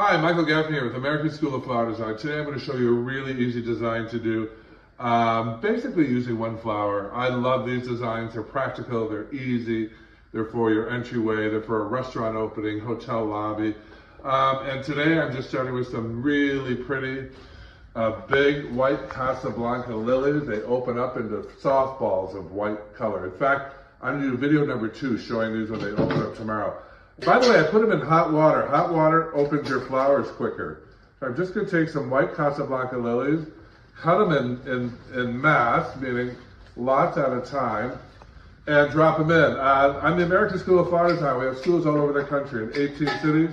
Hi, Michael Gaffney here with American School of Flower Design. Today I'm going to show you a really easy design to do, basically using one flower. I love these designs. They're practical, they're easy, they're for your entryway, they're for a restaurant opening, hotel lobby. And today I'm just starting with some really pretty big white Casablanca lilies. They open up into softballs of white color. In fact, I'm going to do video number 2 showing these when they open up tomorrow. By the way, I put them in hot water. Hot water opens your flowers quicker. So I'm just going to take some white Casablanca lilies, cut them in mass, meaning lots at a time, and drop them in. I'm the American School of Flower Design. We have schools all over the country in 18 cities,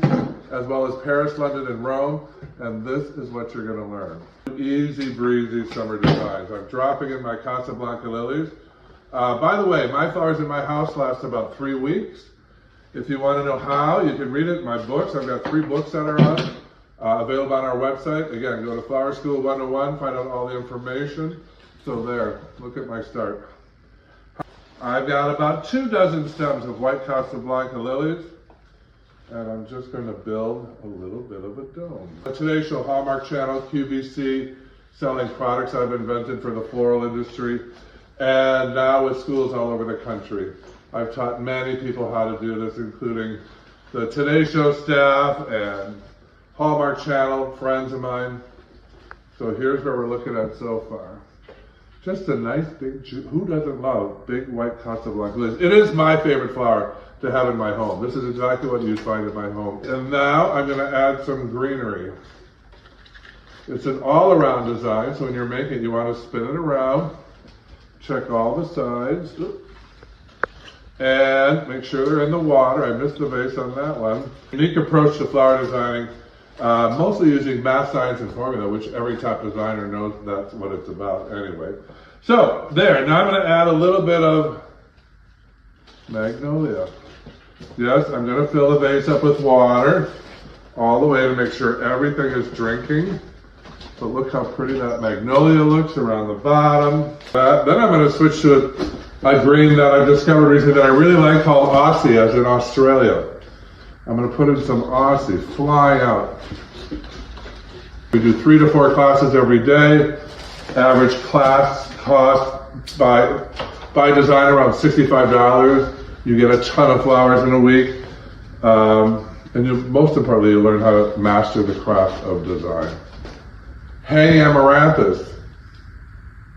as well as Paris, London, and Rome. And this is what you're going to learn. Easy breezy summer designs. I'm dropping in my Casablanca lilies. By the way, my flowers in my house last about 3 weeks. If you want to know how, you can read it in my books. I've got 3 books that are on, available on our website. Again, go to Flower School 101, find out all the information. So there, look at my start. I've got about 2 dozen stems of white Casablanca lilies, and I'm just going to build a little bit of a dome. Today's show, Hallmark Channel, QVC, selling products I've invented for the floral industry, and now with schools all over the country. I've taught many people how to do this, including the Today Show staff and Hallmark Channel, friends of mine. So here's what we're looking at so far. Just a nice big, who doesn't love big white Casablanca lilies? It is my favorite flower to have in my home. This is exactly what you'd find in my home. And now I'm going to add some greenery. It's an all-around design, so when you're making it, you want to spin it around, check all the sides. And make sure they're in the water. I missed the vase on that one. Unique approach to flower designing, mostly using math, science, and formula, which every top designer knows that's what it's about anyway. So, there. Now I'm going to add a little bit of magnolia. Yes, I'm going to fill the vase up with water all the way to make sure everything is drinking. But look how pretty that magnolia looks around the bottom. Then I'm going to switch to a green that I've discovered recently that I really like, called Aussie, as in Australia. I'm going to put in some Aussie, flying out. We do 3 to 4 classes every day. Average class cost by design around $65. You get a ton of flowers in a week. And most importantly, you learn how to master the craft of design. Hanging amaranthus.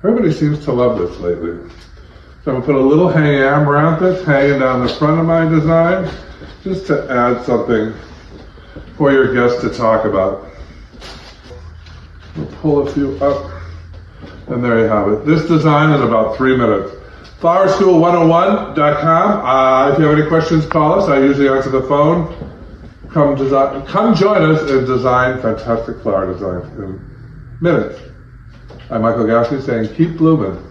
Everybody seems to love this lately. So I'm going to put a little hanging amaranthus hanging down the front of my design, just to add something for your guests to talk about. We'll pull a few up, and there you have it. This design in about 3 minutes. Flowerschool101.com. If you have any questions, call us. I usually answer the phone. Come join us and design fantastic flower designs in minutes. I'm Michael Gaffney saying keep blooming.